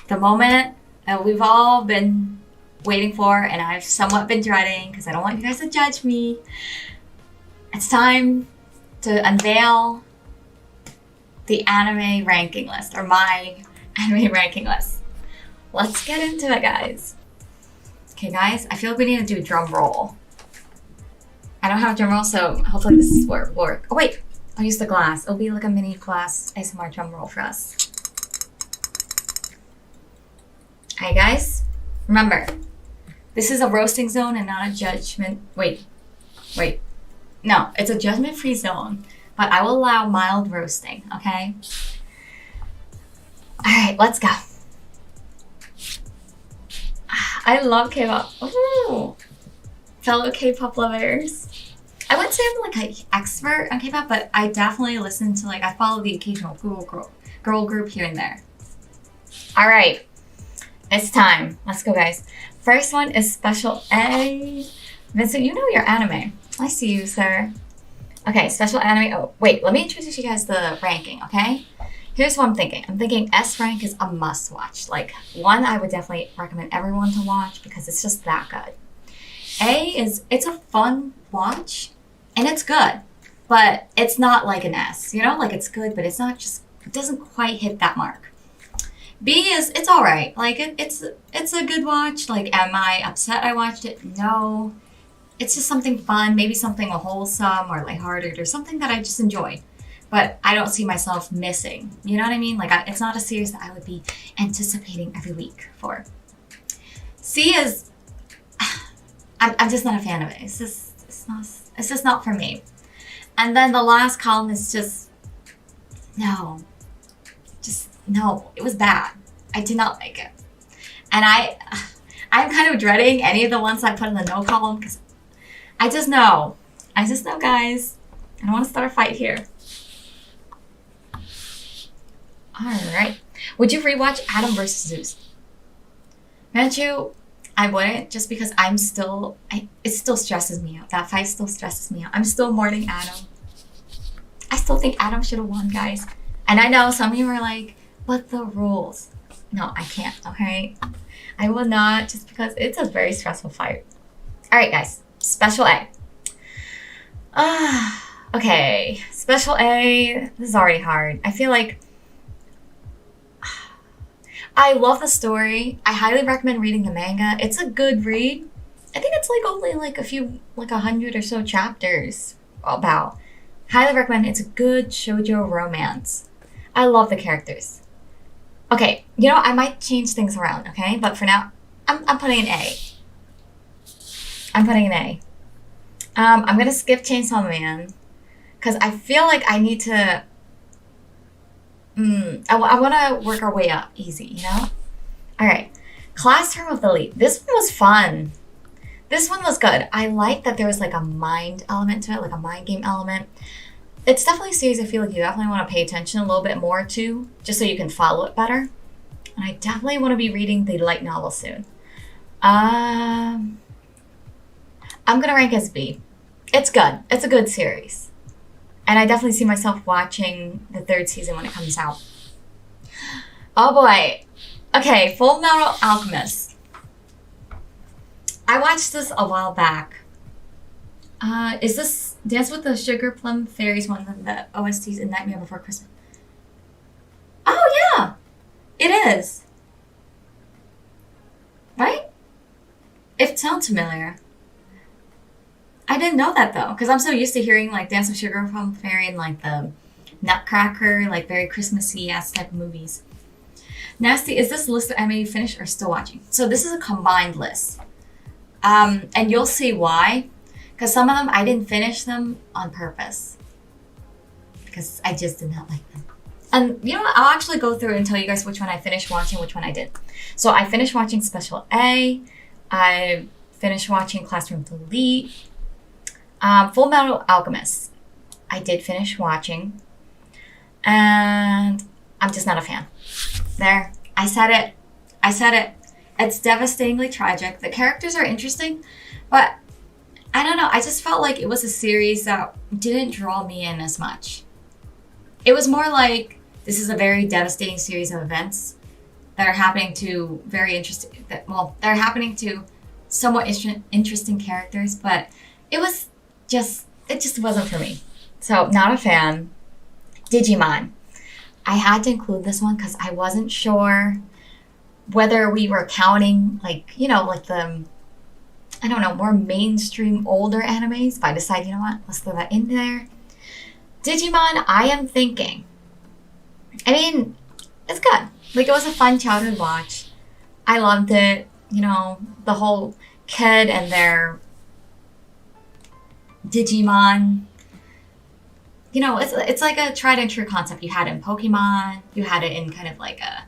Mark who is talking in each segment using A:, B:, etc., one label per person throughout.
A: The moment that we've all been waiting for, and I've somewhat been dreading because I don't want you guys to judge me. It's time to unveil the anime ranking list, or my anime ranking list. Let's get into it, guys. Okay, guys, I feel like we need to do a drum roll. I don't have a drum roll, so hopefully this is work. Oh wait, I'll use the glass. It'll be like a mini glass ASMR drum roll for us. Alright, guys, remember, this is a roasting zone and not a judgment. Wait. No, it's a judgment-free zone, but I will allow mild roasting, okay? Alright, let's go. I love K-pop. Ooh. Fellow K-pop lovers. I wouldn't say I'm like an expert on K-pop, but I definitely listen to, I follow the occasional girl group here and there. Alright, it's time. Let's go, guys. First one is Special A. Vincent, you know your anime. I see you, sir. Okay, Special Anime. Oh, wait, let me introduce you guys to the ranking, okay? Here's what I'm thinking. I'm thinking S rank is a must watch. One I would definitely recommend everyone to watch because it's just that good. It's a fun watch and it's good, but it's not like an S, it's good, but it's not it doesn't quite hit that mark. B it's all right. It's a good watch. Am I upset I watched it? No. It's just something fun, maybe something wholesome or lighthearted or something that I just enjoy. But I don't see myself missing. You know what I mean? It's not a series that I would be anticipating every week for. C is, I'm just not a fan of it. It's just not for me. And then the last column is just no. It was bad. I did not like it. And I'm kind of dreading any of the ones I put in the no column because I just know, guys. I don't want to start a fight here. Alright. Would you rewatch Adam vs. Zeus? Manchu, I wouldn't, just because it still stresses me out. That fight still stresses me out. I'm still mourning Adam. I still think Adam should have won, guys. And I know some of you are like, but the rules. No, I can't, okay? I will not, just because it's a very stressful fight. Alright, guys. Special A. Okay. Special A. This is already hard. I feel like I love the story. I highly recommend reading the manga. It's a good read. I think it's only a few, 100 or so chapters about. Highly recommend. It's a good shoujo romance. I love the characters. Okay, I might change things around, okay? But for now, I'm putting an A. I'm putting an A. I'm gonna skip Chainsaw Man because I feel like I need to. I want to work our way up easy, All right, Classroom of the Elite. This one was fun. This one was good. I like that there was a mind element to it, a mind game element. It's definitely a series I feel like you definitely want to pay attention a little bit more to, just so you can follow it better. And I definitely want to be reading the light novel soon. I'm going to rank as B. It's good. It's a good series. And I definitely see myself watching the 3rd season when it comes out. Oh boy. Okay, Full Metal Alchemist. I watched this a while back. Is this Dance with the Sugar Plum Fairies one of the OSTs in Nightmare Before Christmas? Oh yeah! It is. Right? It sounds familiar. I didn't know that though, because I'm so used to hearing Dance with Sugar Plum Fairy and the Nutcracker, very Christmassy ass type of movies. Nasty, is this list of anime you finished or still watching? So this is a combined list. And you'll see why. Because some of them, I didn't finish them on purpose. Because I just did not like them. And you know what? I'll actually go through and tell you guys which one I finished watching, which one I did. So I finished watching Special A. I finished watching Classroom of the Elite. Full Metal Alchemist. I did finish watching. And I'm just not a fan. There. I said it. It's devastatingly tragic. The characters are interesting, but I don't know. I just felt like it was a series that didn't draw me in as much. It was more like, this is a very devastating series of events, that are happening to very interesting, well, they're happening to somewhat interesting characters, but it just wasn't for me. So, not a fan. Digimon. I had to include this one because I wasn't sure whether we were counting, like, like the, I don't know, more mainstream older animes. But I decided, you know what, let's throw that in there. Digimon, I am thinking. I mean, it's good. Like, it was a fun childhood watch. I loved it. The whole kid and their Digimon. It's like a tried and true concept. You had it in Pokemon. You had it in kind of like a,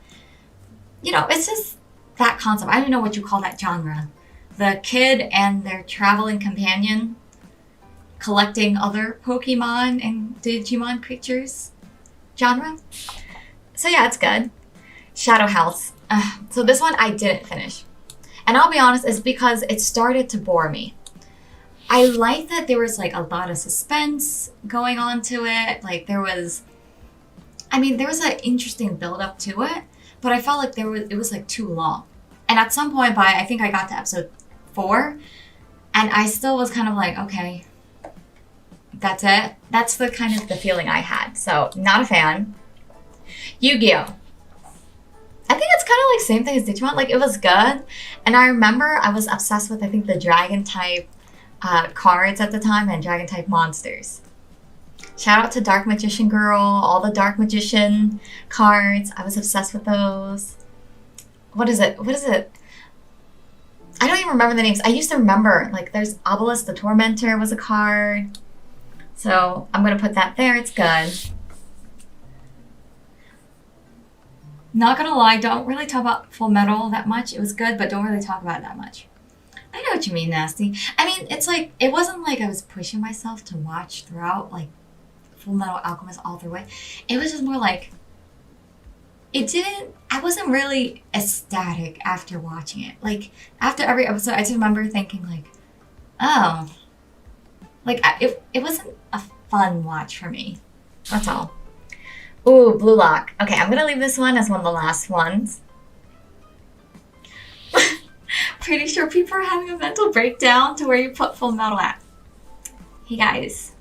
A: it's just that concept. I don't even know what you call that genre. The kid and their traveling companion collecting other Pokemon and Digimon creatures genre. So yeah, it's good. Shadow House. So this one I didn't finish. And I'll be honest, it's because it started to bore me. I like that there was like a lot of suspense going on to it. Like there was an interesting build up to it, but I felt like it was like too long. And at some point I think I got to episode 4 and I still was kind of like, okay, that's it. That's the kind of the feeling I had. So not a fan. Yu-Gi-Oh! I think it's kind of like same thing as Digimon. Like it was good. And I remember I was obsessed with, I think, the dragon type cards at the time and dragon type monsters. Shout out to Dark Magician Girl, all the Dark Magician cards. I was obsessed with those. What is it? I don't even remember the names. I used to remember, like, there's Obelisk the Tormentor was a card. So I'm going to put that there. It's good. Not going to lie, don't really talk about Full Metal that much. It was good, but don't really talk about it that much. I know what you mean, Nasty. I mean, it's like, it wasn't like I was pushing myself to watch throughout, like, Full Metal Alchemist all the way. It was just more like, I wasn't really ecstatic after watching it. Like, after every episode, I just remember thinking, like, oh. Like, it wasn't a fun watch for me. That's all. Ooh, Blue Lock. Okay, I'm gonna leave this one as one of the last ones. Pretty sure people are having a mental breakdown to where you put Full Metal at. Hey guys.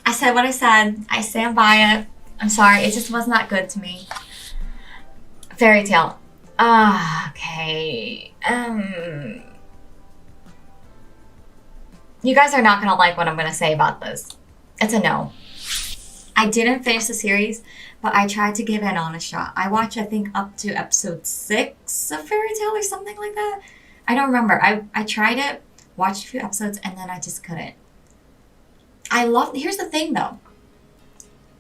A: I said what I said. I stand by it. I'm sorry, it just was not good to me. Fairy Tail. Okay. You guys are not gonna like what I'm gonna say about this. It's a no. I didn't finish the series, but I tried to give it an honest shot. I watched, I think, up to episode 6 of Fairy Tail or something like that. I don't remember. I tried it, watched a few episodes, and then I just couldn't. Here's the thing, though.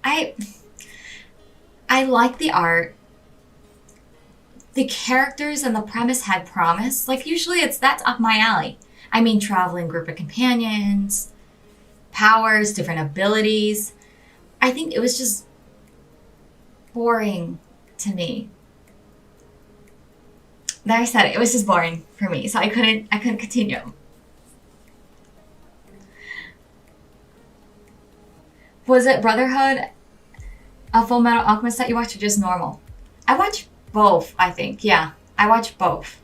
A: I like the art. The characters and the premise had promise. Like, usually that's up my alley. I mean, traveling group of companions, powers, different abilities. I think it was just boring to me. There, I said it. It was just boring for me, so I couldn't continue. Was it Brotherhood of Full Metal Alchemist that you watched, or just normal? I watched both, I think. Yeah, I watched both.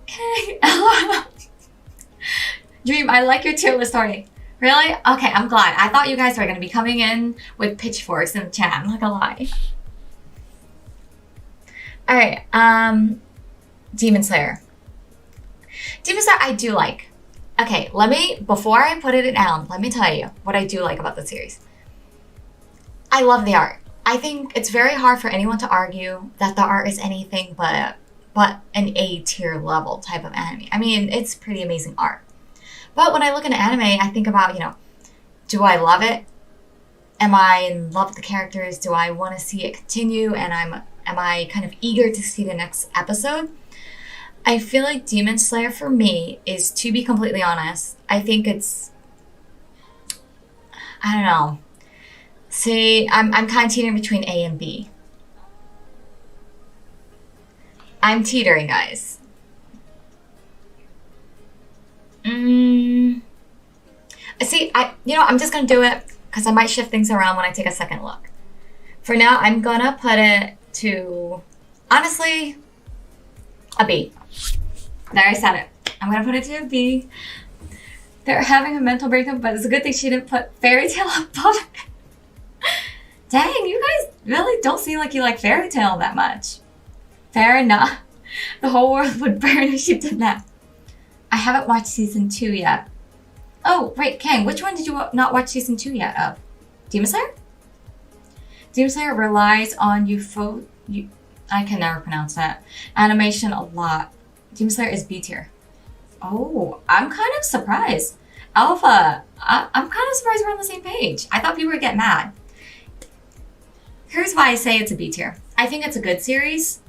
A: Okay. Dream, I like your tier list already. Really? Okay, I'm glad. I thought you guys were going to be coming in with pitchforks in the chat. I'm not going to lie. Alright, Demon Slayer. Demon Slayer I do like. Okay, before I put it down, let me tell you what I do like about the series. I love the art. I think it's very hard for anyone to argue that the art is anything but an A-tier level type of anime. I mean, it's pretty amazing art. But when I look at an anime, I think about, do I love it? Am I in love with the characters? Do I want to see it continue? And am I kind of eager to see the next episode? I feel like Demon Slayer for me is, to be completely honest, I think it's, I don't know. See, I'm kind of teetering between A and B. I'm teetering, guys. See, I'm just gonna do it because I might shift things around when I take a second look. For now, I'm gonna put it to, honestly, a B. There, I said it. I'm gonna put it to a B. They're having a mental breakup, but it's a good thing she didn't put fairy tale above it. Dang, you guys really don't seem like you like fairy tale that much. Fair enough. The whole world would burn if she did that. I haven't watched season 2 yet. Oh, wait, Kang, which one did you not watch season 2 yet of? Demon Slayer? Demon Slayer relies on I can never pronounce that. Animation a lot. Demon Slayer is B tier. Oh, I'm kind of surprised. Alpha, I'm kind of surprised we're on the same page. I thought people would get mad. Here's why I say it's a B tier. I think it's a good series.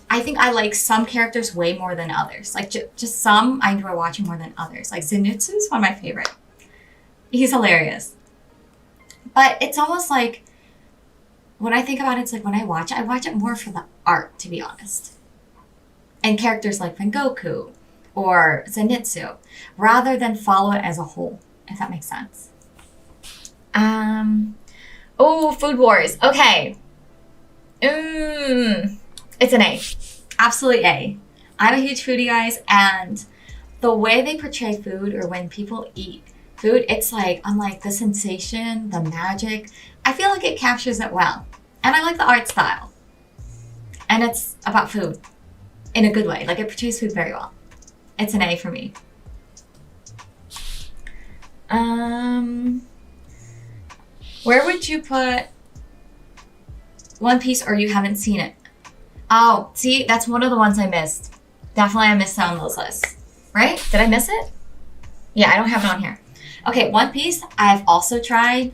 A: I think I like some characters way more than others. Like, just some I enjoy watching more than others. Like, Zenitsu is one of my favorite. He's hilarious. But it's almost like, when I think about it, it's like when I watch it more for the art, to be honest. And characters like Rengoku or Zenitsu, rather than follow it as a whole, if that makes sense. Oh, Food Wars. Okay. It's an A. Absolutely A. I'm a huge foodie, guys, and the way they portray food, or when people eat food, it's like, unlike the sensation, the magic, I feel like it captures it well. And I like the art style. And it's about food in a good way. Like, it portrays food very well. It's an A for me. Where would you put One Piece, or you haven't seen it? Oh, see, that's one of the ones I missed. Definitely I missed on those lists. Right? Did I miss it? Yeah, I don't have it on here. Okay, One Piece, I've also tried.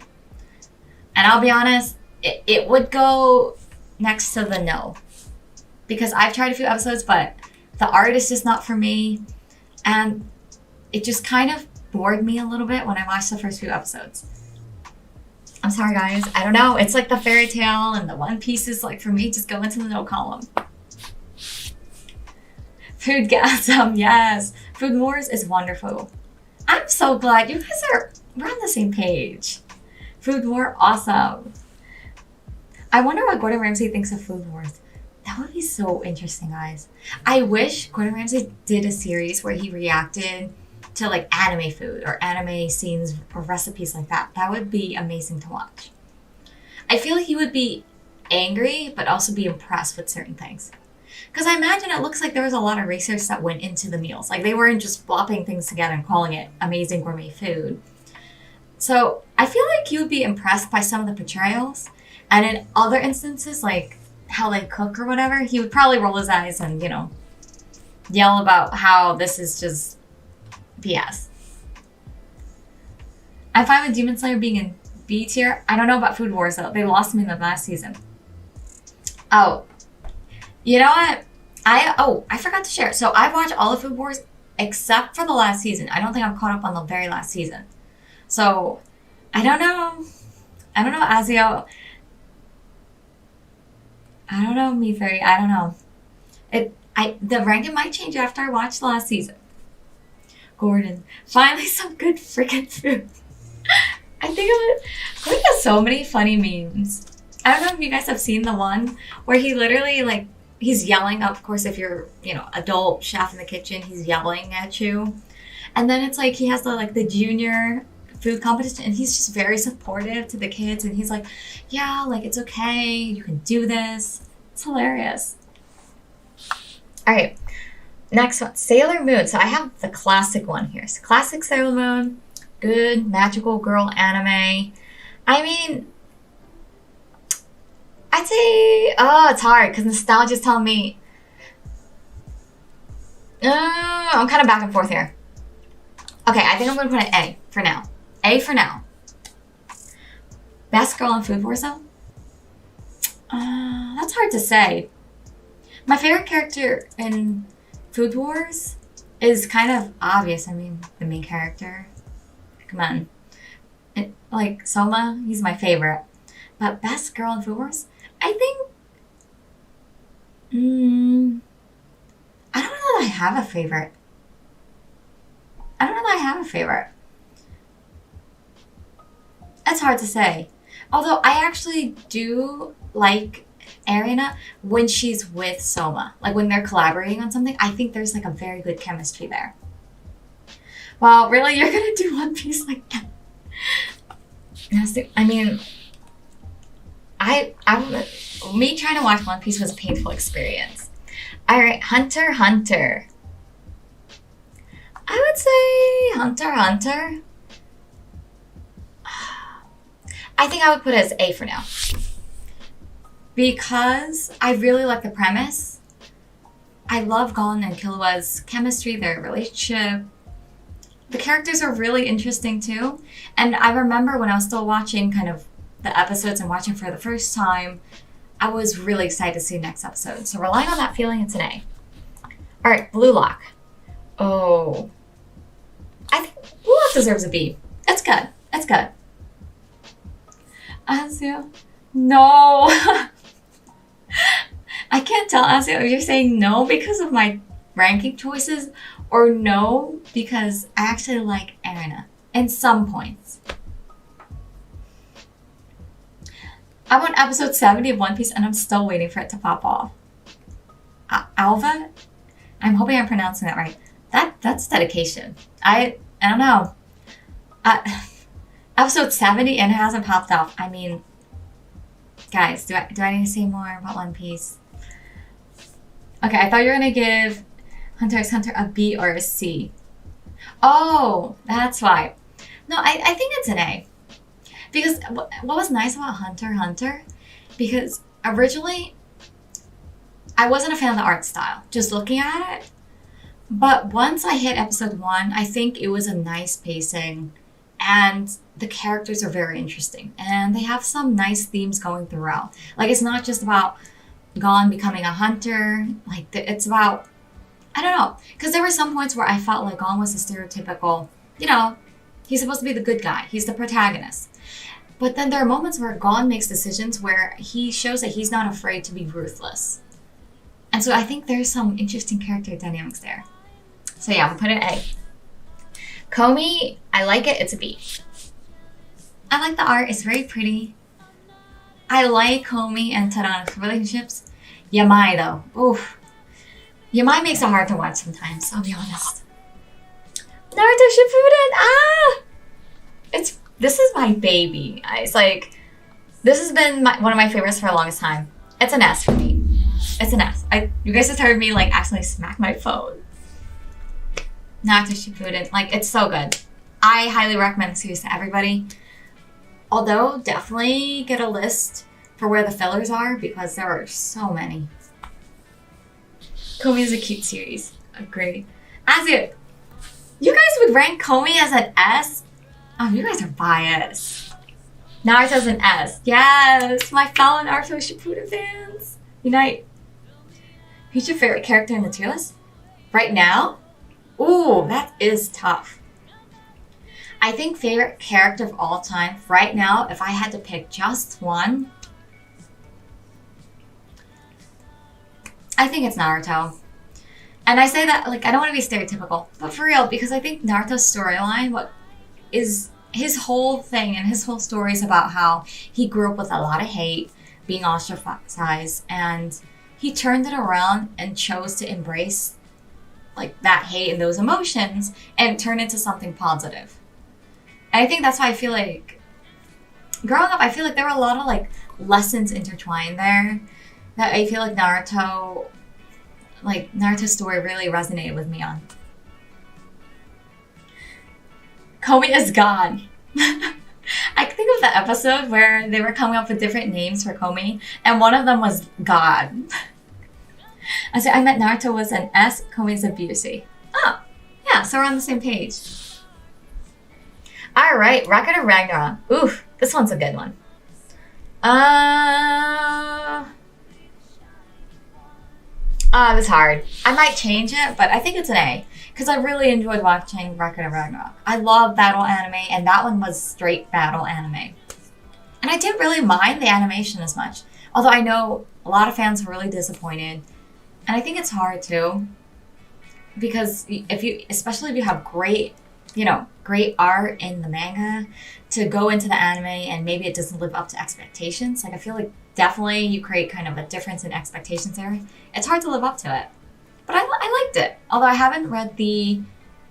A: And I'll be honest, it would go next to the no. Because I've tried a few episodes, but the art is just not for me. And it just kind of bored me a little bit when I watched the first few episodes. I'm sorry, guys. I don't know. It's like the fairy tale and the One Pieces, like, for me, just go into the no column. Foodgasm, yes. Food Wars is wonderful. I'm so glad you guys we're on the same page. Food War, awesome. I wonder what Gordon Ramsay thinks of Food Wars. That would be so interesting, guys. I wish Gordon Ramsay did a series where he reacted to like anime food or anime scenes or recipes like that. That would be amazing to watch. I feel like he would be angry, but also be impressed with certain things. Because I imagine it looks like there was a lot of research that went into the meals. Like, they weren't just flopping things together and calling it amazing gourmet food. So I feel like he would be impressed by some of the portrayals. And in other instances, like how they cook or whatever, he would probably roll his eyes and, yell about how this is just BS. I'm fine with Demon Slayer being in B tier. I don't know about Food Wars, though. They lost me in the last season. Oh, you know what? I forgot to share. So I've watched all the Food Wars except for the last season. I don't think I'm caught up on the very last season. So I don't know. Azio. I don't know, Me Fairy. I don't know. The ranking might change after I watch the last season. Gordon, finally some good freaking food. I think we have so many funny memes. I don't know if you guys have seen the one where he literally, he's yelling, of course, if you're, adult chef in the kitchen, he's yelling at you. And then it's like he has the junior food competition, and he's just very supportive to the kids, and he's like, yeah, it's okay, you can do this. It's hilarious. All right. Next one, Sailor Moon. So I have the classic one here. So classic Sailor Moon, good magical girl anime. I mean, I'd say, it's hard because nostalgia's telling me. I'm kind of back and forth here. Okay, I think I'm going to put an A for now. A for now. Best girl in Food Wars, though? That's hard to say. My favorite character in Food Wars is kind of obvious. I mean, the main character. Come on. Soma, he's my favorite. But best girl in Food Wars? I think... I don't know that I have a favorite. It's hard to say. Although I actually do like Erina when she's with Soma. Like when they're collaborating on something, I think there's like a very good chemistry there. Wow, really? You're gonna do One Piece like that? I mean, me trying to watch One Piece was a painful experience. Alright, Hunter x Hunter. I would say Hunter x Hunter. I think I would put it as A for now. Because I really like the premise. I love Gon and Killua's chemistry, their relationship. The characters are really interesting too. And I remember when I was still watching kind of the episodes and watching for the first time, I was really excited to see the next episode. So relying on that feeling, it's an A. Alright, Blue Lock. Oh. I think Blue Lock deserves a B. It's good. It's good. Azio. No. I can't tell, Azio, if you're saying no because of my ranking choices or no because I actually like Erina in some points. I'm on episode 70 of One Piece and I'm still waiting for it to pop off. Alva? I'm hoping I'm pronouncing that right. That's dedication. I don't know. Episode 70 and it hasn't popped off. I mean, guys, do I need to say more about One Piece? Okay, I thought you were gonna give Hunter x Hunter a B or a C. Oh, that's why. No, I think it's an A. Because what was nice about Hunter x Hunter, because originally I wasn't a fan of the art style, just looking at it. But once I hit episode 1, I think it was a nice pacing and the characters are very interesting and they have some nice themes going throughout. Like it's not just about Gon becoming a hunter, like it's about, I don't know, because there were some points where I felt like Gon was a stereotypical, you know, he's supposed to be the good guy, he's the protagonist. But then there are moments where Gon makes decisions where he shows that he's not afraid to be ruthless. And so I think there's some interesting character dynamics there. So yeah, I'm gonna put it A. Komi, I like it, it's a B. I like the art, it's very pretty. I like Komi and Tadano's relationships. Yamai though, oof. Yamai makes it hard to watch sometimes, I'll be honest. Naruto Shippuden, this is my baby. It's like, this has been one of my favorites for the longest time. It's an S for me. It's an S. You guys just heard me like accidentally smack my phone. Naruto Shippuden, like it's so good. I highly recommend the series to everybody. Although, definitely get a list for where the fillers are because there are so many. Komi is a cute series. Agree. Azio, you guys would rank Komi as an S? Oh, you guys are biased. Naruto's an S. Yes, my fellow Naruto Shippuden fans. Unite. Who's your favorite character in the tier list? Right now? Ooh, that is tough. I think favorite character of all time, right now, if I had to pick just one, I think it's Naruto. And I say that, like, I don't want to be stereotypical, but for real, because I think Naruto's storyline, what is his whole thing and his whole story is about how he grew up with a lot of hate, being ostracized, and he turned it around and chose to embrace like that hate and those emotions and turn it into something positive. And I think that's why I feel like growing up, I feel like there were a lot of like lessons intertwined there that I feel like Naruto's story really resonated with me on. Komi is God. I think of the episode where they were coming up with different names for Komi, and one of them was God. I said I meant Naruto was an S, Komi is a B or C. Oh, yeah, so we're on the same page. Alright, Rocket of Ragnarok. Oof, this one's a good one. It's hard. I might change it, but I think it's an A. Because I really enjoyed watching Rocket of Ragnarok. I love battle anime, and that one was straight battle anime. And I didn't really mind the animation as much. Although I know a lot of fans were really disappointed. And I think it's hard too. Because especially if you have great art in the manga, to go into the anime and maybe it doesn't live up to expectations. Like I feel like definitely you create kind of a difference in expectations there. It's hard to live up to it. But I liked it. Although I haven't read the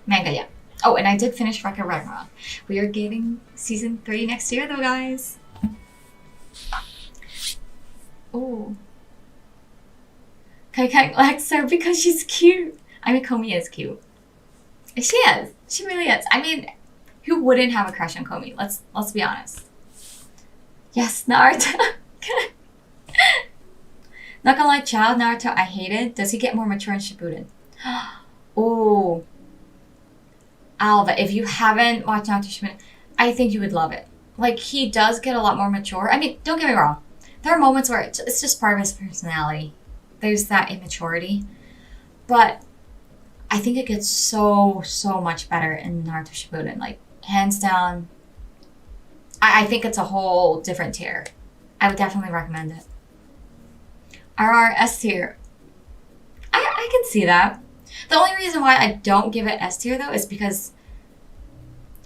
A: manga yet. Oh, and I did finish Record Ragnarok. We are getting season 3 next year though, guys. Ooh. Kai likes her because she's cute. I mean, Komi is cute. She is. She really is. I mean, who wouldn't have a crush on Komi? Let's be honest. Yes, Naruto. Not gonna lie, child Naruto I hated. Does he get more mature in Shippuden? Ooh. Alva, if you haven't watched Naruto Shippuden, I think you would love it. Like, he does get a lot more mature. I mean, don't get me wrong. There are moments where it's just part of his personality. There's that immaturity. But I think it gets so much better in Naruto Shippuden. Like, hands down, I think it's a whole different tier. I would definitely recommend it. RR S tier. I can see that. The only reason why I don't give it S tier though is because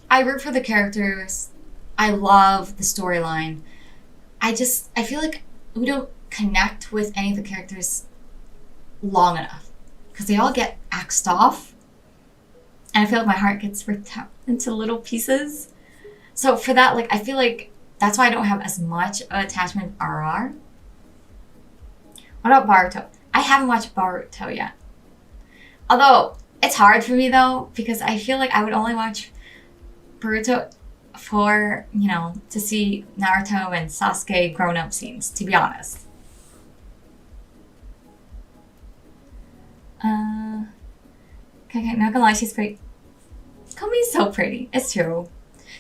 A: I root for the characters. I love the storyline. I feel like we don't connect with any of the characters long enough because they all get axed off, and I feel like my heart gets ripped out into little pieces. So for that, like, I feel like that's why I don't have as much of an attachment with RR. What about Boruto? I haven't watched Boruto yet. Although, it's hard for me though, because I feel like I would only watch Boruto for, you know, to see Naruto and Sasuke grown-up scenes, to be honest. Okay, not gonna lie, she's pretty. Komi's so pretty. It's true.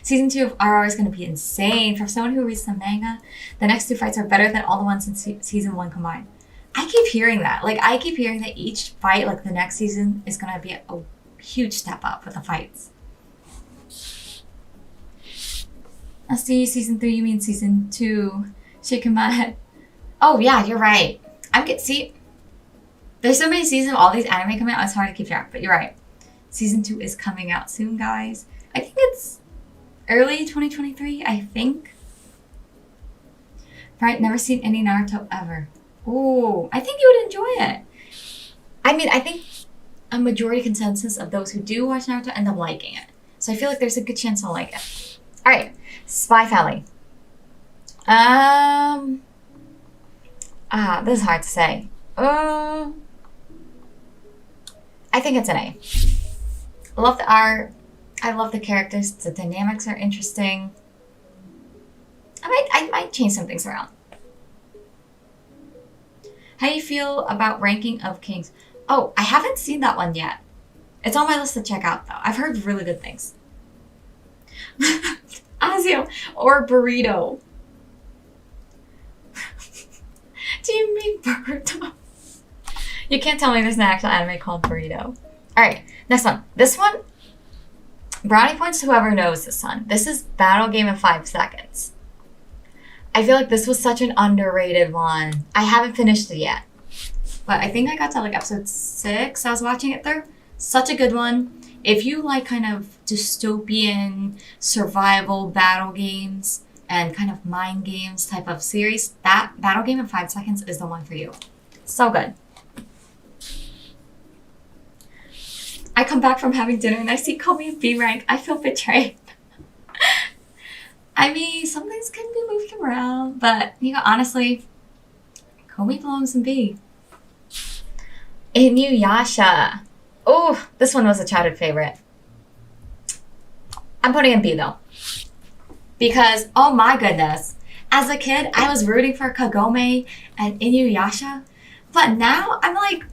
A: Season 2 of RR is gonna be insane. For someone who reads the manga, the next 2 fights are better than all the ones in season 1 combined. I keep hearing that. Like, I keep hearing that each fight, like the next season, is gonna be a huge step up with the fights. I see season 3, you mean season 2. Shaking my head. Oh yeah, you're right. See, there's so many seasons of all these anime coming out, it's hard to keep track, but you're right. Season 2 is coming out soon, guys. I think it's early 2023, I think. Right, never seen any Naruto ever. Ooh, I think you would enjoy it. I mean, I think a majority consensus of those who do watch Naruto end up liking it. So I feel like there's a good chance I'll like it. Alright, Spy Family. This is hard to say. I think it's an A. I love the art. I love the characters. The dynamics are interesting. I might change some things around. How do you feel about Ranking of Kings? Oh, I haven't seen that one yet. It's on my list to check out, though. I've heard really good things. Azio or Burrito? Do you mean Burrito? You can't tell me there's an actual anime called Burrito. Alright, next one. This one, brownie points to whoever knows this one. This is Battle Game in 5 Seconds. I feel like this was such an underrated one. I haven't finished it yet. But I think I got to like episode 6. I was watching it through. Such a good one. If you like kind of dystopian survival battle games and kind of mind games type of series, that Battle Game in 5 Seconds is the one for you. So good. I come back from having dinner and I see Komi in B rank. I feel betrayed. I mean, some things can be moved around, but, you know, honestly, Komi belongs in B. Inuyasha. Oh, this one was a childhood favorite. I'm putting in B, though. Because, oh my goodness, as a kid, I was rooting for Kagome and Inuyasha, but now I'm like,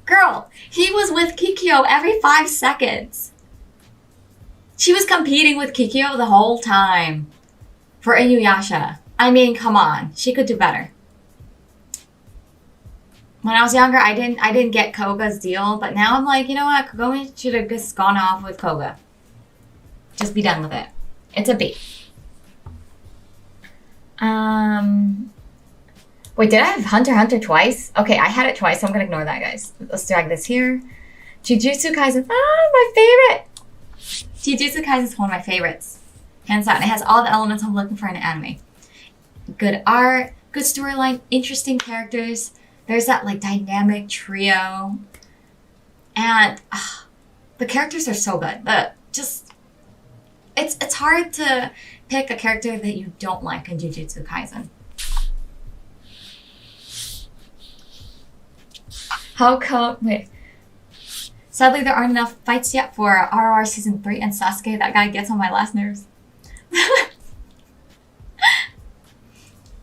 A: girl, he was with Kikyo every 5 seconds. She was competing with Kikyo the whole time for Inuyasha. I mean, come on. She could do better. When I was younger, I didn't get Koga's deal, but now I'm like, you know what? Kagome should have just gone off with Koga. Just be done with it. It's a B. Wait, did I have Hunter x Hunter twice? Okay, I had it twice, so I'm gonna ignore that, guys. Let's drag this here. Jujutsu Kaizen. Ah, my favorite! Jujutsu Kaisen is one of my favorites. Hands down. It has all the elements I'm looking for in an anime. good art, good storyline, interesting characters. There's that like dynamic trio. And the characters are so good. It's hard to pick a character that you don't like in Jujutsu Kaisen. How come? Wait. Sadly, there aren't enough fights yet for RR Season 3 and Sasuke. That guy gets on my last nerves.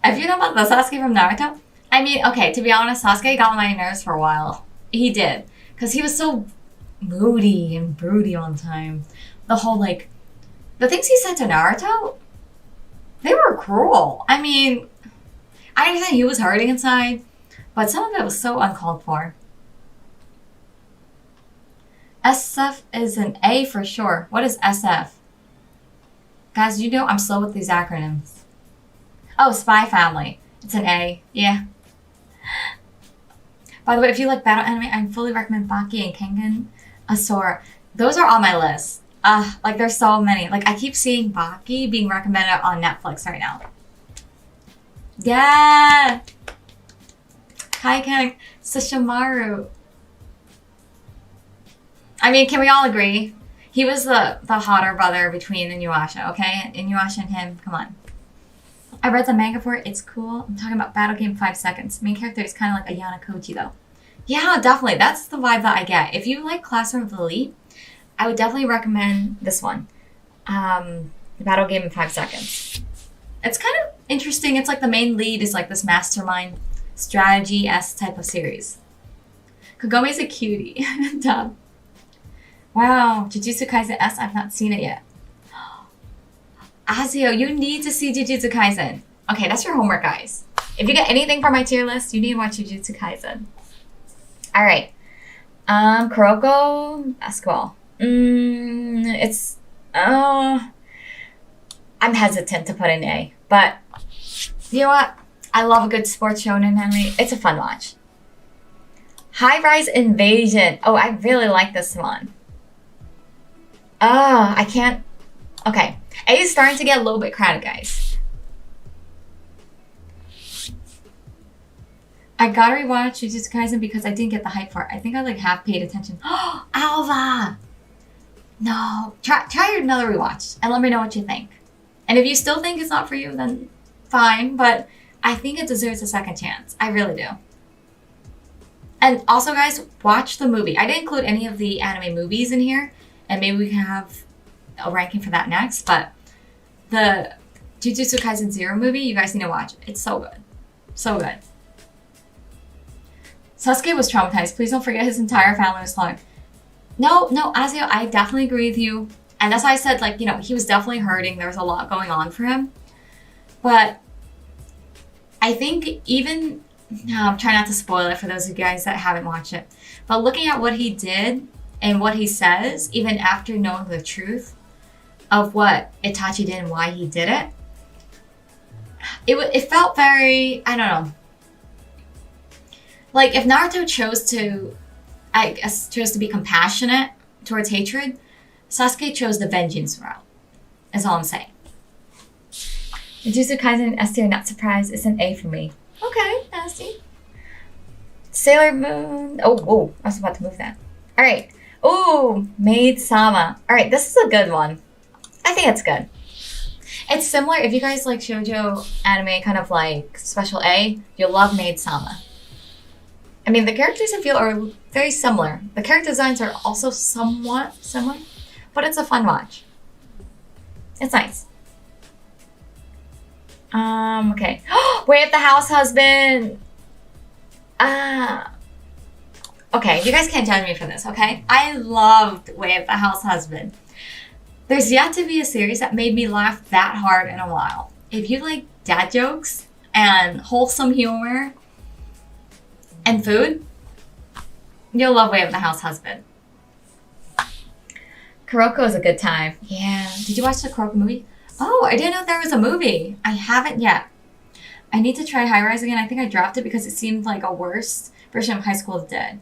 A: If you know about the Sasuke from Naruto, I mean, okay, to be honest, Sasuke got on my nerves for a while. He did. Because he was so moody and broody all the time. The whole, like, the things he said to Naruto, they were cruel. I mean, I understand he was hurting inside, but some of it was so uncalled for. SF is an A for sure. What is SF? Guys, you know I'm slow with these acronyms. Oh, Spy Family. It's an A. Yeah. By the way, if you like battle anime, I fully recommend Baki and Kengan Asura. Those are on my list. Like there's so many. Like I keep seeing Baki being recommended on Netflix right now. Yeah. Hi, Ken. Sesshomaru. I mean, can we all agree? He was the hotter brother between Inuyasha, okay? Inuyasha and him, come on. I read the manga for it. It's cool. I'm talking about Battle Game 5 Seconds. Main character is kind of like Ayana Koji, though. Yeah, definitely. That's the vibe that I get. If you like Classroom of the Elite, I would definitely recommend this one. Battle Game in 5 Seconds. It's kind of interesting. It's like the main lead is like this mastermind strategy-esque type of series. Kagome's a cutie. Dumb. Wow, Jujutsu Kaisen S, I've not seen it yet. Azio, you need to see Jujutsu Kaisen. Okay, that's your homework, guys. If you get anything from my tier list, you need to watch Jujutsu Kaisen. Alright. Kuroko, basketball. It's, I'm hesitant to put an A, but you know what? I love a good sports shonen anime. It's a fun watch. High Rise Invasion. Oh, I really like this one. I can't. Okay. A is starting to get a little bit crowded, guys. I gotta rewatch Jujutsu Kaisen because I didn't get the hype for it. I think I like half paid attention. Oh, Alva! No. Try another rewatch and let me know what you think. And if you still think it's not for you, then fine. But I think it deserves a second chance. I really do. And also, guys, watch the movie. I didn't include any of the anime movies in here. And maybe we can have a ranking for that next. But the Jujutsu Kaisen Zero movie, you guys need to watch it. It's so good. So good. Sasuke was traumatized. Please don't forget his entire family was slaughtered. No, Azio, I definitely agree with you. And that's why I said, like, you know, he was definitely hurting. There was a lot going on for him. But I think even... No, I'm trying not to spoil it for those of you guys that haven't watched it. But looking at what he did and what he says, even after knowing the truth of what Itachi did and why he did it, it felt very, I don't know. Like if Naruto chose to be compassionate towards hatred, Sasuke chose the vengeance route. Is all I'm saying. Jujutsu Kaisen and S tier, not surprised. It's an A for me. Okay, nasty. Sailor Moon. Oh, I was about to move that. All right. Oh, Maid Sama. All right, this is a good one. I think it's good. It's similar. If you guys like shoujo anime, kind of like Special A, you'll love Maid Sama. I mean, the characters I feel are very similar. The character designs are also somewhat similar, but it's a fun watch. It's nice. Okay. Way of the House Husband. Okay, you guys can't judge me for this, okay? I loved Way of the House Husband. There's yet to be a series that made me laugh that hard in a while. If you like dad jokes and wholesome humor and food, you'll love Way of the House Husband. Kuroko is a good time. Yeah. Did you watch the Kuroko movie? Oh, I didn't know there was a movie. I haven't yet. I need to try High Rise again. I think I dropped it because it seemed like a worse version of High School of the Dead.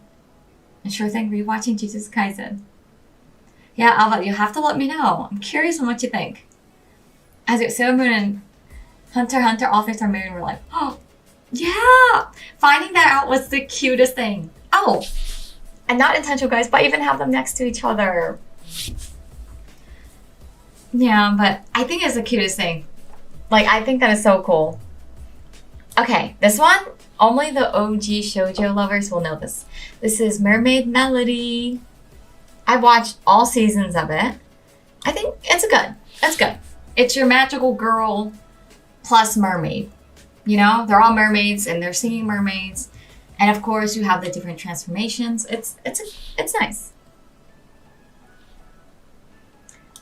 A: And sure thing, rewatching Jujutsu Kaisen. Yeah, Alva, you have to let me know. I'm curious on what you think. As it Sailor Moon and Hunter x Hunter authors are married in real life. Oh, yeah! Finding that out was the cutest thing. Oh, and not intentional, guys, but even have them next to each other. Yeah, but I think it's the cutest thing. Like, I think that is so cool. Okay, this one, only the OG shoujo lovers will know this. This is Mermaid Melody. I watched all seasons of it. I think it's good. It's good. It's your magical girl plus mermaid. You know, they're all mermaids and they're singing mermaids. And of course, you have the different transformations. It's nice.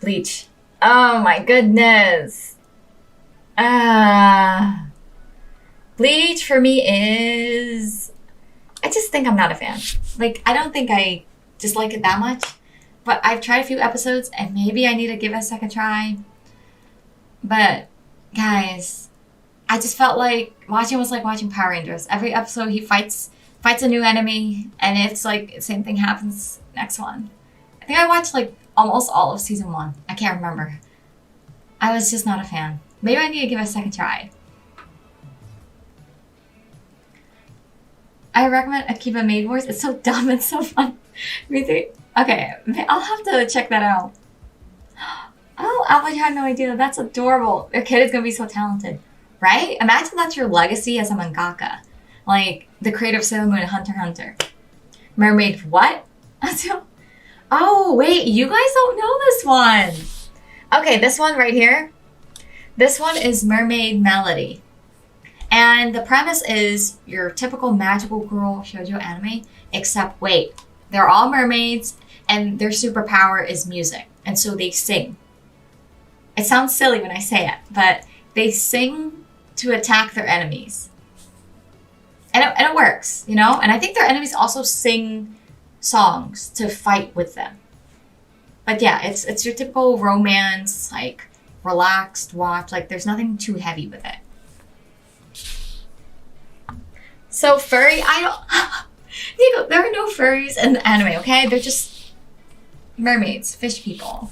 A: Bleach. Oh my goodness. Bleach for me is... I just think I'm not a fan. Like, I don't think I dislike it that much. But I've tried a few episodes and maybe I need to give it a second try. But, guys, I just felt like watching was like watching Power Rangers. Every episode he fights a new enemy and it's like the same thing happens next one. I think I watched like almost all of season 1. I can't remember. I was just not a fan. Maybe I need to give it a second try. I recommend Akiba Maid Wars. It's so dumb and so fun. Me too. Okay, I'll have to check that out. Oh, Albert, you had no idea. That's adorable. Their kid is going to be so talented. Right? Imagine that's your legacy as a mangaka. Like, the creator of Sailor Moon and Hunter x Hunter. Mermaid what? Oh, wait. You guys don't know this one. Okay, this one right here. This one is Mermaid Melody. And the premise is your typical magical girl shoujo anime, except wait, they're all mermaids and their superpower is music. And so they sing. It sounds silly when I say it, but they sing to attack their enemies. And it works, you know? And I think their enemies also sing songs to fight with them. But yeah, it's your typical romance, like relaxed watch. Like there's nothing too heavy with it. So furry, Nico, there are no furries in the anime, okay? They're just mermaids, fish people.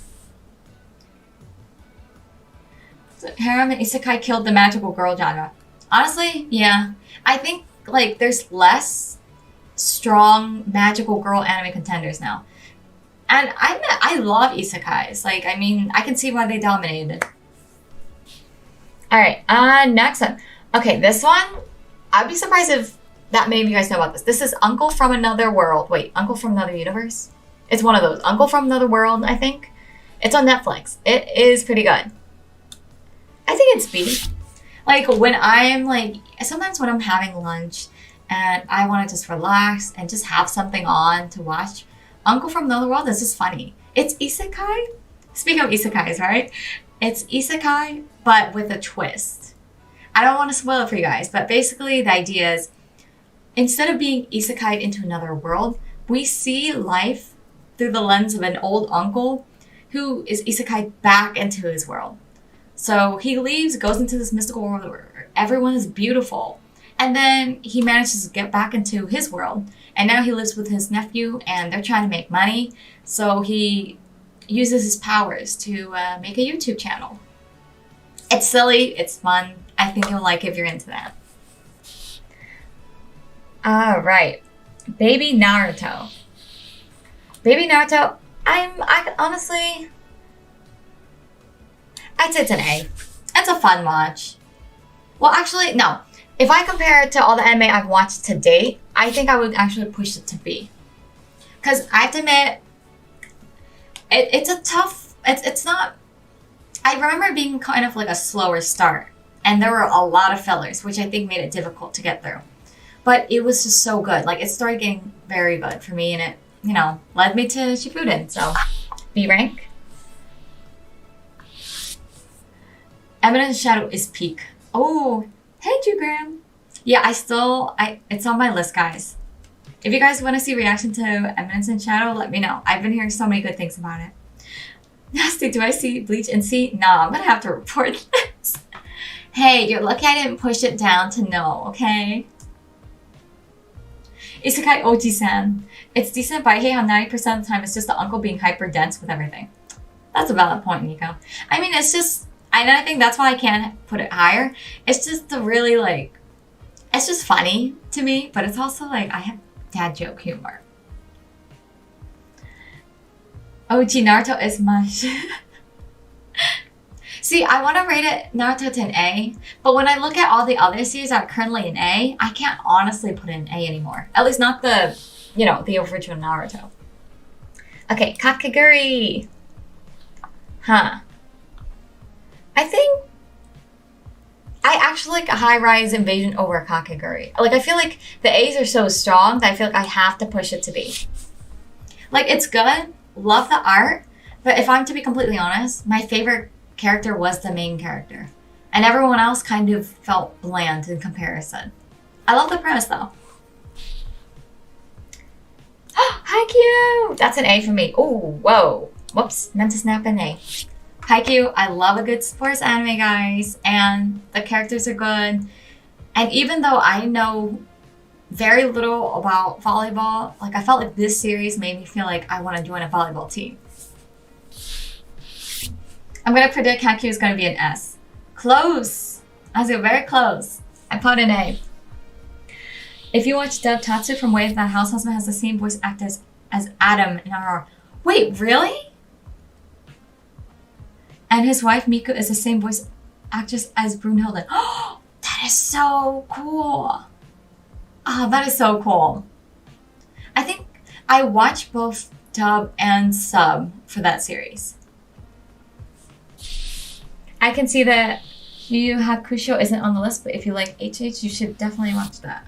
A: So harem and isekai killed the magical girl genre. Honestly, yeah. I think like there's less strong magical girl anime contenders now. And I love isekais. Like, I mean, I can see why they dominated. Alright, next one. Okay, this one, I'd be surprised if that many of you guys know about this. This is Uncle from Another World. Wait, Uncle from Another Universe? It's one of those. Uncle from Another World, I think. It's on Netflix. It is pretty good. I think it's B. Like, when I'm, like, sometimes when I'm having lunch and I want to just relax and just have something on to watch, Uncle from Another World is just funny. It's isekai. Speaking of isekais, right? It's isekai, but with a twist. I don't want to spoil it for you guys, but basically the idea is instead of being isekai'd into another world, we see life through the lens of an old uncle who is isekai'd back into his world. So he leaves, goes into this mystical world where everyone is beautiful. And then he manages to get back into his world. And now he lives with his nephew and they're trying to make money. So he uses his powers to make a YouTube channel. It's silly. It's fun. I think you'll like it if you're into that. All right. Baby Naruto. Baby Naruto, I honestly, I'd say it's an A. It's a fun watch. Well, actually, no. If I compare it to all the anime I've watched to date, I think I would actually push it to B. Because I have to admit, it's a tough, it's not, I remember it being kind of like a slower start. And there were a lot of fillers, which I think made it difficult to get through. But it was just so good. Like, it started getting very good for me, and it, you know, led me to Shippuden. So, B rank. Eminence Shadow is peak. Oh, hey, Jugram. Yeah, it's on my list, guys. If you guys want to see reaction to Eminence and Shadow, let me know. I've been hearing so many good things about it. Nasty, do I see Bleach and C? Nah, I'm gonna have to report this. Hey, you're lucky I didn't push it down to no, okay? Isekai Oji-san. It's decent, but I hate how 90% of the time it's just the uncle being hyper dense with everything. That's a valid point, Nico. I mean, it's just, And I think that's why I can't put it higher. It's just the really like, it's just funny to me, but it's also like I have dad joke humor. OG Naruto is mush. See, I want to rate it Naruto to an A, but when I look at all the other series that are currently an A, I can't honestly put it in A anymore. At least not the, you know, the original Naruto. Okay, Kakegurui. Huh. I think I actually like High Rise Invasion over Kakegurui. Like, I feel like the A's are so strong that I feel like I have to push it to B. Like, it's good. Love the art. But if I'm to be completely honest, my favorite character was the main character. And everyone else kind of felt bland in comparison. I love the premise, though. Haikyuu! That's an A for me. Oh, whoa. Whoops. Meant to snap an A. Haikyuu, I love a good sports anime, guys. And the characters are good. And even though I know very little about volleyball, like I felt like this series made me feel like I want to join a volleyball team. I'm going to predict Haikyuu is going to be an S. Close. I was very close. I put an A. If you watch Dub Tatsu from Wave, that house husband has the same voice actors as Adam in our... Wait, really? And his wife, Miku, is the same voice actress as Brunhilde. Oh, that is so cool. Oh, that is so cool. I think I watched both dub and sub for that series. I can see that Yu Yu Hakusho isn't on the list, but if you like HH, you should definitely watch that.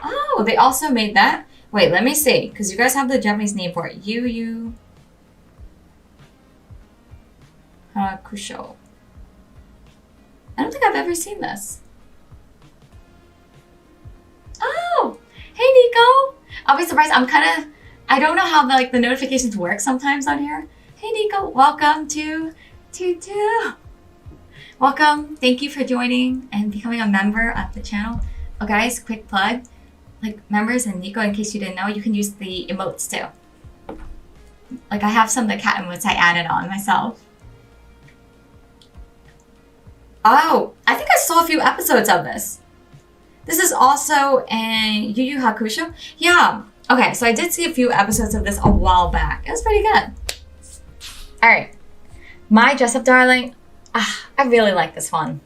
A: Oh, they also made that? Wait, let me see, because you guys have the Japanese name for it. Yu Yu Hakusho. I don't think I've ever seen this. Oh, hey Nico. I'll be surprised. I don't know how the notifications work sometimes on here. Hey Nico, welcome to Welcome. Thank you for joining and becoming a member of the channel. Oh guys, quick plug. Like members and Nico, in case you didn't know, you can use the emotes too. Like I have some of the cat emotes I added on myself. Oh, I think I saw a few episodes of this. This is also a Yu Yu Hakusho. Yeah. Okay, so I did see a few episodes of this a while back. It was pretty good. All right. My Dress Up Darling. I really like this one.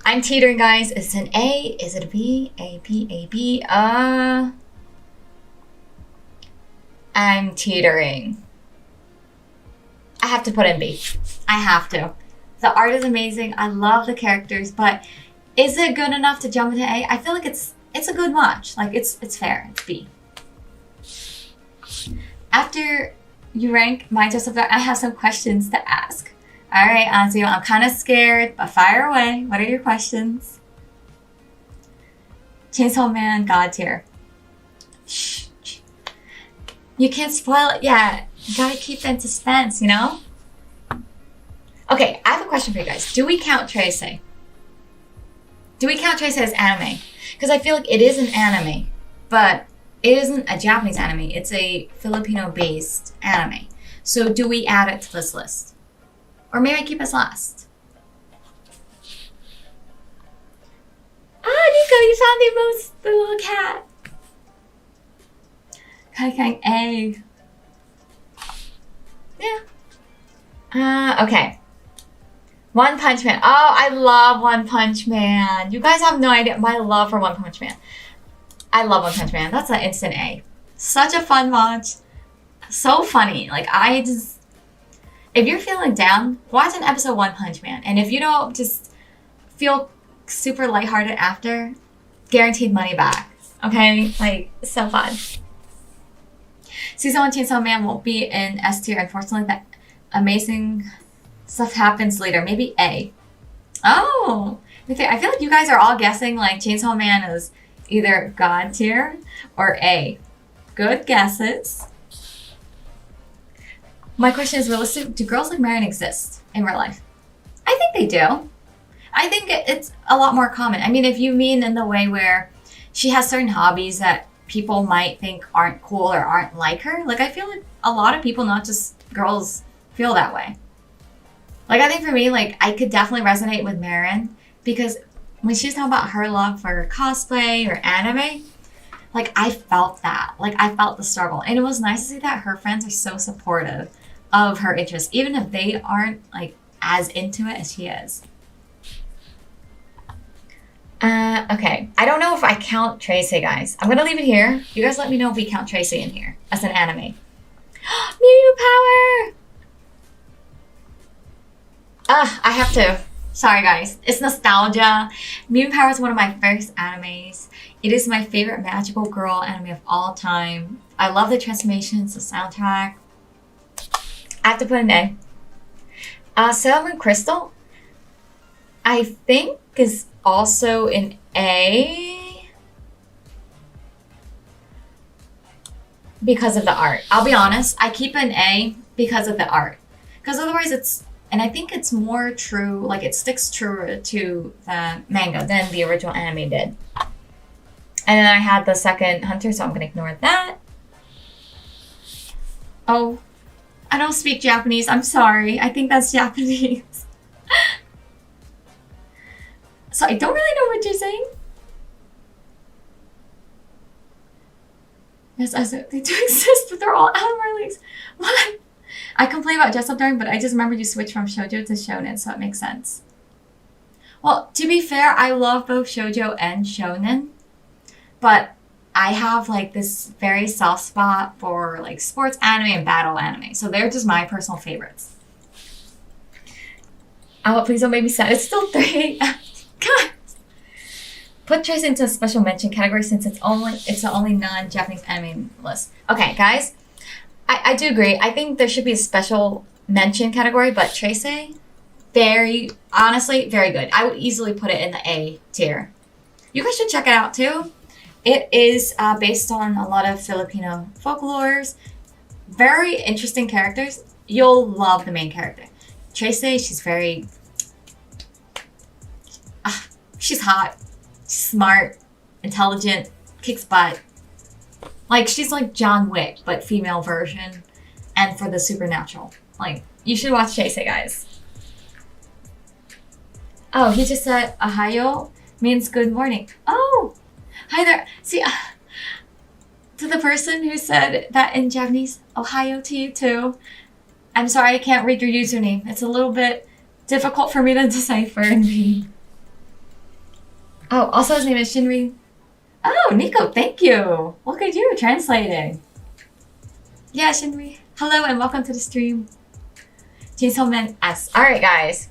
A: I'm teetering, guys. Is it an A? Is it a B? A, B, A, B. I'm teetering. I have to put in B. I have to. The art is amazing. I love the characters, but is it good enough to jump into A? I feel like it's a good watch. Like it's fair. It's B. After you rank my Dress Up Darling, I have some questions to ask. All right, Anzio, I'm kind of scared, but fire away. What are your questions? Chainsaw Man God tier. Shh. You can't spoil it yet. You gotta keep it in suspense, you know? Okay, I have a question for you guys. Do we count Trace? Do we count Trace as anime? Because I feel like it is an anime, but it isn't a Japanese anime. It's a Filipino-based anime. So do we add it to this list? Or maybe I keep us last. Ah, Nico, you found the little cat. Kaikang A. Yeah. Okay. One Punch Man. Oh, I love One Punch Man. You guys have no idea my love for One Punch Man. I love One Punch Man. That's an instant A. Such a fun watch. So funny. Like, if you're feeling down, watch an episode of One Punch Man. And if you don't just feel super lighthearted after, guaranteed money back. Okay? Like, so fun. Season 1 Chainsaw Man won't be in S tier. Unfortunately, that amazing stuff happens later. Maybe A. Oh! Okay, I feel like you guys are all guessing like Chainsaw Man is either God tier or A. Good guesses. My question is realistic. Do girls like Marion exist in real life? I think they do. I think it's a lot more common. I mean, if you mean in the way where she has certain hobbies that people might think aren't cool or aren't like her, like I feel like a lot of people, not just girls, feel that way. Like, I think for me, like, I could definitely resonate with Marin because when she was talking about her love for cosplay or anime, like, I felt that. Like, I felt the struggle. And it was nice to see that her friends are so supportive of her interests, even if they aren't, like, as into it as she is. Okay. I don't know if I count Tracy, guys. I'm gonna leave it here. You guys let me know if we count Tracy in here as an anime. Mew Mew Power! I have to. Sorry, guys. It's nostalgia. Mew Power is one of my first animes. It is my favorite magical girl anime of all time. I love the transformations, the soundtrack. I have to put an A. Sailor Moon Crystal, I think, is also an A because of the art. I'll be honest, I keep an A because of the art. Because otherwise it's, and I think it's more true, like it sticks truer to the manga than the original anime did. And then I had the second Hunter, so I'm gonna ignore that. Oh, I don't speak Japanese. I'm sorry. I think that's Japanese. So I don't really know what you're saying. Yes, they do exist, but they're all anime release. What? I complain about dress up darling, but I just remembered you switched from shoujo to shonen, so it makes sense. Well, to be fair, I love both shoujo and shonen, but I have like this very soft spot for like sports anime and battle anime, so they're just my personal favorites. Oh, please don't make me sad. It's still 3. God. Put Trace into a special mention category since it's the only non-Japanese anime list. Okay, guys, I do agree. I think there should be a special mention category, but Trace, honestly, very good. I would easily put it in the A tier. You guys should check it out too. It is based on a lot of Filipino folklores. Very interesting characters. You'll love the main character. Trace, she's very... she's hot. She's smart. Intelligent. Kicks butt. Like, she's like John Wick, but female version. And for the supernatural. Like, you should watch Trace, guys. Oh, he just said, Ohayo means good morning. Oh! Hi there. See, to the person who said that in Japanese, Ohayo to you too. I'm sorry I can't read your username. It's a little bit difficult for me to decipher and read. Oh, also his name is Shinri. Oh, Nico, thank you. Look at you translating. Yeah, Shinri. Hello and welcome to the stream. Chainsaw Man S. Alright, guys.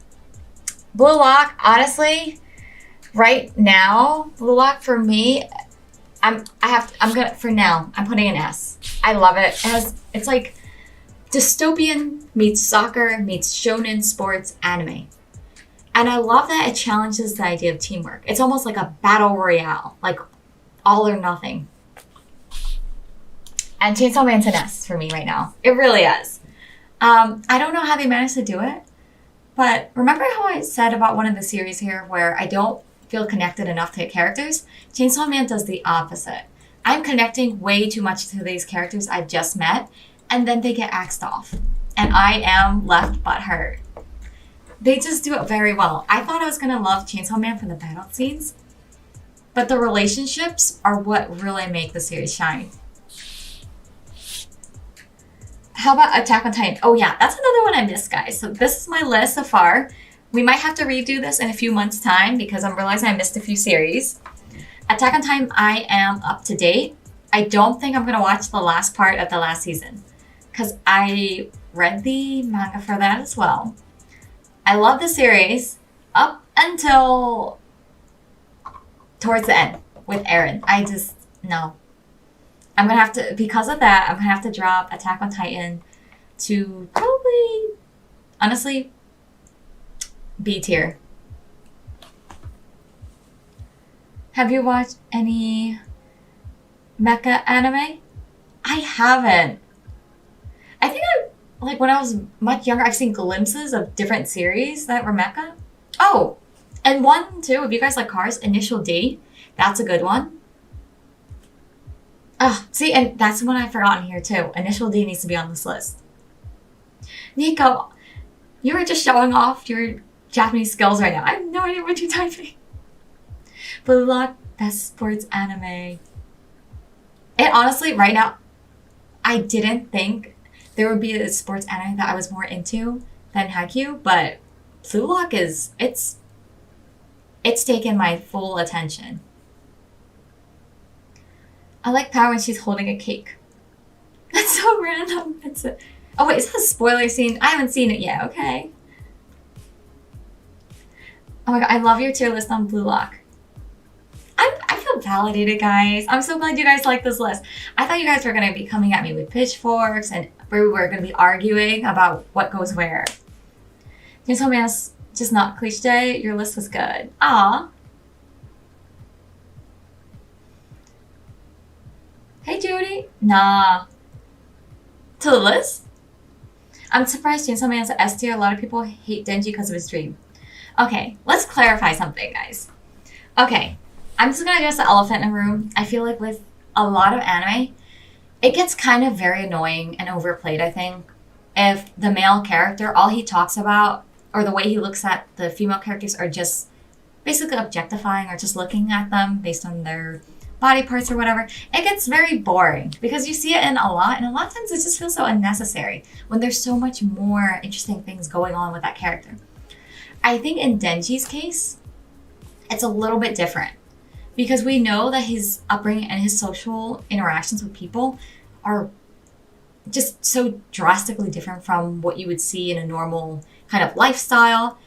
A: Blue Lock, honestly, right now, Blue Lock for me, I'm putting an S. I love it. It's like dystopian meets soccer meets shonen sports anime. And I love that it challenges the idea of teamwork. It's almost like a battle royale, like all or nothing. And Chainsaw Man's an S for me right now. It really is. I don't know how they managed to do it, but remember how I said about one of the series here where I don't feel connected enough to characters? Chainsaw Man does the opposite. I'm connecting way too much to these characters I've just met, and then they get axed off. And I am left butthurt. They just do it very well. I thought I was going to love Chainsaw Man for the battle scenes, but the relationships are what really make the series shine. How about Attack on Titan? Oh yeah, that's another one I missed, guys. So this is my list so far. We might have to redo this in a few months' time because I'm realizing I missed a few series. Attack on Titan, I am up to date. I don't think I'm going to watch the last part of the last season because I read the manga for that as well. I love the series up until towards the end with Eren. No. I'm going to have to, because of that, I'm going to have to drop Attack on Titan to probably, honestly, B tier. Have you watched any mecha anime? I haven't. I think like when I was much younger, I've seen glimpses of different series that were mecha. Oh, and one too, if you guys like cars, Initial D. That's a good one. Oh, see, and that's one I've forgotten here too. Initial D needs to be on this list. Nico, You were just showing off your Japanese skills right now. I have no idea what you're typing. Blue Lock, best sports anime. And honestly, right now, I didn't think there would be a sports anime that I was more into than Haikyuu, but Blue Lock it's taken my full attention. I like Power when she's holding a cake. That's so random. Oh wait, is that a spoiler scene? I haven't seen it yet, okay. Oh my god, I love your tier list on Blue Lock. I feel validated, guys. I'm so glad you guys like this list. I thought you guys were going to be coming at me with pitchforks and we were going to be arguing about what goes where. You told me I was just not cliche. Your list was good. Aw. Hey, Judy. Nah. To the list? I'm surprised Chainsaw Man's S tier. A lot of people hate Denji because of his dream. Okay, let's clarify something, guys. Okay, I'm just gonna address the elephant in the room. I feel like with a lot of anime, it gets kind of very annoying and overplayed, I think. If the male character, all he talks about, or the way he looks at the female characters are just basically objectifying or just looking at them based on their body parts or whatever, it gets very boring because you see it in a lot, and a lot of times it just feels so unnecessary when there's so much more interesting things going on with that character. I think in Denji's case, it's a little bit different because we know that his upbringing and his social interactions with people are just so drastically different from what you would see in a normal kind of lifestyle.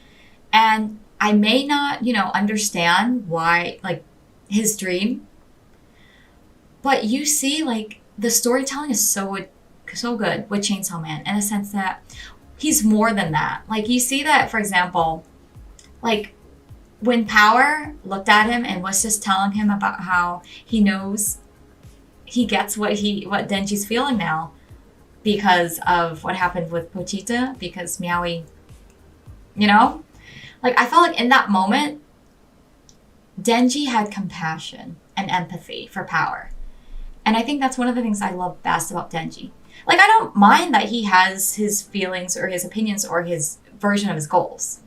A: And I may not, understand why, like, his dream, but you see, like, the storytelling is so good with Chainsaw Man in the sense that he's more than that. Like, you see that, for example, like, when Power looked at him and was just telling him about how he knows he gets what Denji's feeling now because of what happened with Pochita, because Meowie, Like, I felt like in that moment, Denji had compassion and empathy for Power. And I think that's one of the things I love best about Denji. Like, I don't mind that he has his feelings or his opinions or his version of his goals.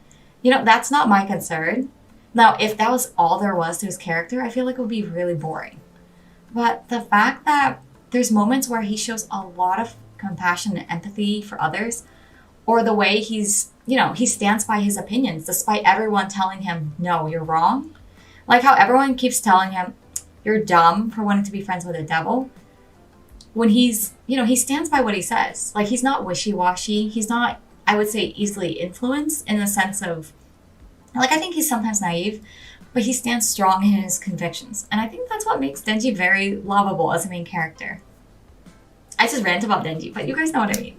A: That's not my concern. Now, if that was all there was to his character, I feel like it would be really boring. But the fact that there's moments where he shows a lot of compassion and empathy for others, or the way he stands by his opinions despite everyone telling him, no, you're wrong. Like how everyone keeps telling him, you're dumb for wanting to be friends with a devil. When he stands by what he says. Like, he's not wishy-washy. He's not, I would say, easily influenced in the sense of, like, I think he's sometimes naive, but he stands strong in his convictions. And I think that's what makes Denji very lovable as a main character. I just rant about Denji, but you guys know what I mean.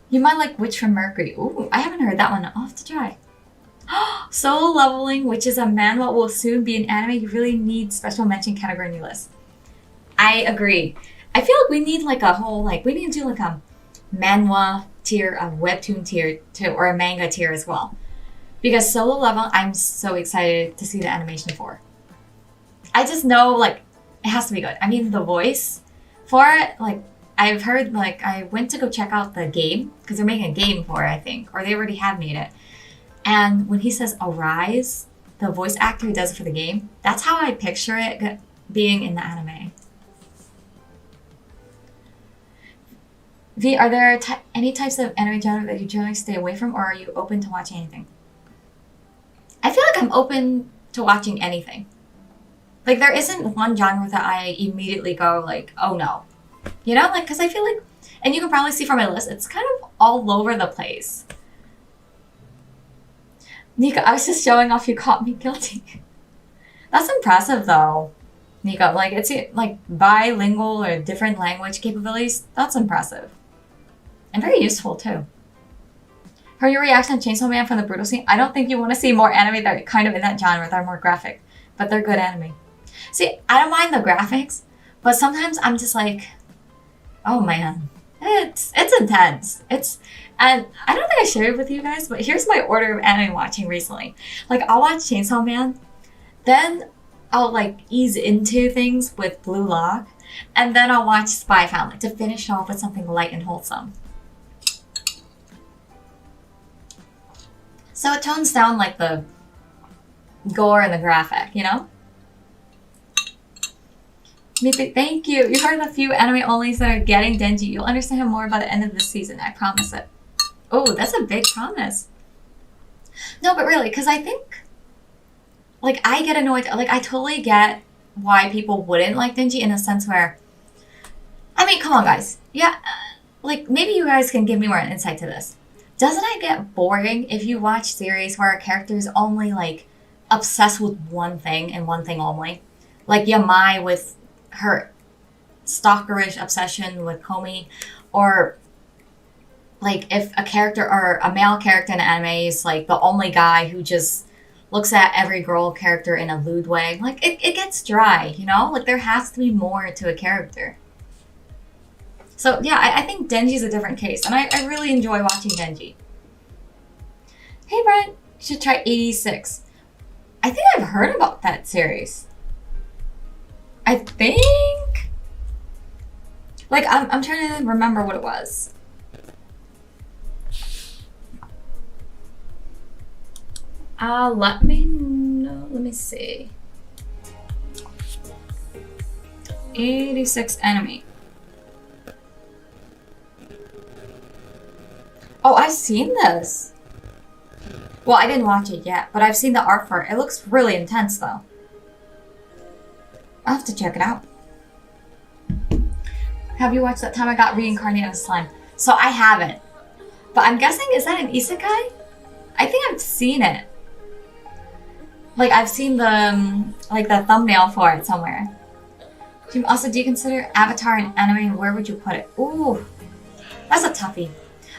A: You might like Witch from Mercury. Ooh, I haven't heard that one. I'll have to try. Solo Leveling, which is a manhwa, will soon be an anime. You really need special mention category in your list. I agree. I feel like we need like a whole, we need to do like a manhwa tier, a webtoon tier, or a manga tier as well. Because Solo Leveling, I'm so excited to see the animation for. I just know, it has to be good. I mean, the voice for it, I've heard, I went to go check out the game, because they're making a game for it, I think, or they already have made it. And when he says arise, the voice actor who does it for the game, that's how I picture it being in the anime. V, are there any types of anime genre that you generally stay away from, or are you open to watching anything? I feel like I'm open to watching anything. Like, there isn't one genre that I immediately go, oh no. Because I feel like, and you can probably see from my list, it's kind of all over the place. Nico, I was just showing off you caught me guilty. That's impressive, though. Nico, it's bilingual or different language capabilities. That's impressive. And very useful, too. For your reaction to Chainsaw Man from the brutal scene, I don't think you want to see more anime that are kind of in that genre, that are more graphic. But they're good anime. See, I don't mind the graphics, but sometimes I'm just oh man, it's intense. And I don't think I shared it with you guys, but here's my order of anime watching recently. I'll watch Chainsaw Man, then I'll ease into things with Blue Lock, and then I'll watch Spy Family to finish off with something light and wholesome. So it tones down like the gore and the graphic, you know? Maybe, thank you. You heard a few anime onlys that are getting Denji. You'll understand him more by the end of the season. I promise it. Oh, that's a big promise. No, but really, because I think, like, I get annoyed. Like, I totally get why people wouldn't like Denji in a sense where, I mean, come on, guys. Yeah, like, maybe you guys can give me more insight to this. Doesn't it get boring if you watch series where a character is only, like, obsessed with one thing and one thing only? Like Yamai with her stalkerish obsession with Komi, or like if a character or a male character in anime is like the only guy who just looks at every girl character in a lewd way, like it gets dry, you know? Like there has to be more to a character. So yeah, I think Denji's a different case, and I really enjoy watching Denji. Hey Brent, you should try 86. I think I've heard about that series. I think, like, I'm trying to remember what it was. Let me know. Let me see. 86 Enemy. Oh, I've seen this. Well, I didn't watch it yet, but I've seen the art for it. It looks really intense, though. I'll have to check it out. Have you watched That Time I Got Reincarnated as Slime? So I haven't. But I'm guessing, is that an isekai? I think I've seen it. Like, I've seen the, like, the thumbnail for it somewhere. Also, do you consider Avatar an anime, and where would you put it? Ooh, that's a toughie.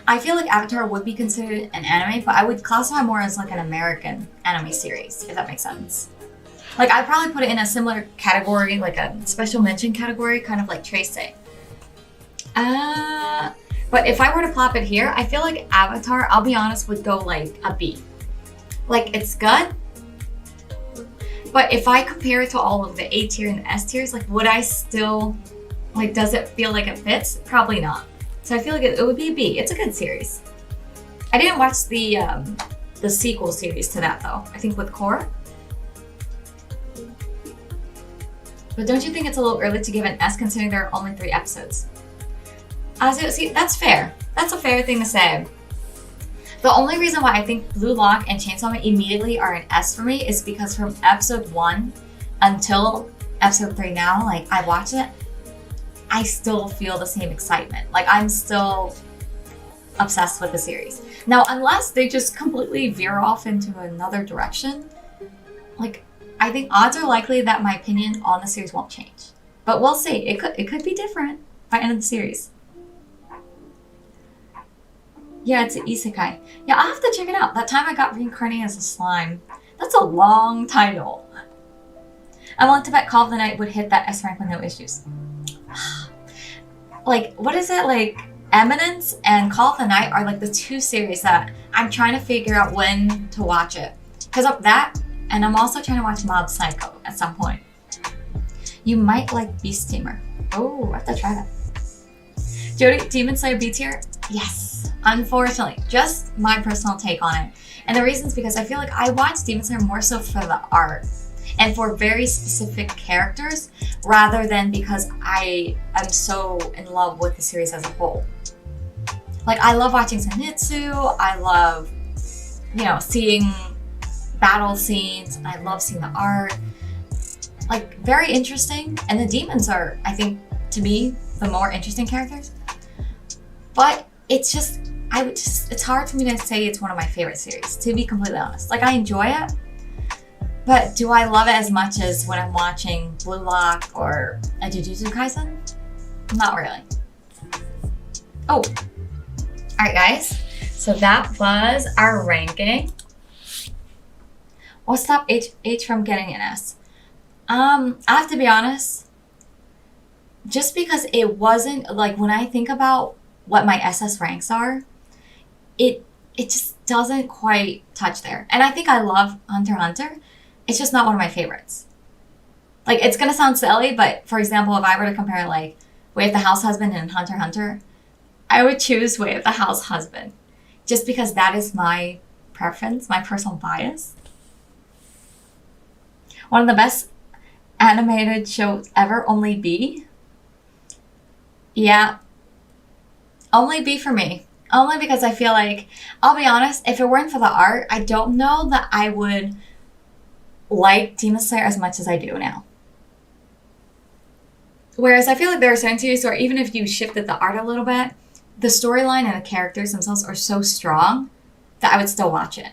A: I feel like Avatar would be considered an anime, but I would classify more as, like, an American anime series, if that makes sense. Like, I'd probably put it in a similar category, like a special mention category, kind of like Trace. But if I were to plop it here, I feel like Avatar, I'll be honest, would go like a B. Like, it's good. But if I compare it to all of the A tier and the S tiers, like, would I still, like, does it feel like it fits? Probably not. So I feel like it would be a B. It's a good series. I didn't watch the sequel series to that, though. I think with Korra. But don't you think it's a little early to give an S considering there are only 3 episodes? See, that's fair. That's a fair thing to say. The only reason why I think Blue Lock and Chainsaw Man immediately are an S for me is because from episode 1 until episode 3 now, like, I watch it, I still feel the same excitement. Like, I'm still obsessed with the series. Now, unless they just completely veer off into another direction, like, I think odds are likely that my opinion on the series won't change. But we'll see. It could be different by the end of the series. Yeah, it's an isekai. Yeah, I'll have to check it out. That Time I Got Reincarnated as a Slime. That's a long title. I want to bet Call of the Night would hit that S rank with no issues. Like, what is it? Like, Eminence and Call of the Night are like the 2 series that I'm trying to figure out when to watch it. Because of that, and I'm also trying to watch Mob Psycho at some point. You might like Beast Tamer. Oh, I have to try that. Jody, Demon Slayer B tier? Yes. Unfortunately, just my personal take on it. And the reason is because I feel like I watch Demon Slayer more so for the art and for very specific characters rather than because I am so in love with the series as a whole. Like, I love watching Zenitsu. I love, you know, seeing battle scenes. I love seeing the art. Like, very interesting. And the demons are, I think, to me, the more interesting characters. But it's just, it's hard for me to say it's one of my favorite series, to be completely honest. Like, I enjoy it, but do I love it as much as when I'm watching Blue Lock or a Jujutsu Kaisen? Not really. Oh, all right, guys. So that was our ranking. What stopped H from getting an S? I have to be honest. Just because it wasn't, like, when I think about what my SS ranks are, it just doesn't quite touch there. And I think I love Hunter x Hunter. It's just not one of my favorites. Like, it's gonna sound silly, but for example, if I were to compare, like, Way of the House Husband and Hunter x Hunter, I would choose Way of the House Husband. Just because that is my preference, my personal bias. One of the best animated shows ever, only B. Yeah, only B for me. Only because I feel like, I'll be honest, if it weren't for the art, I don't know that I would like Demon Slayer as much as I do now. Whereas I feel like there are certain series where even if you shifted the art a little bit, the storyline and the characters themselves are so strong that I would still watch it.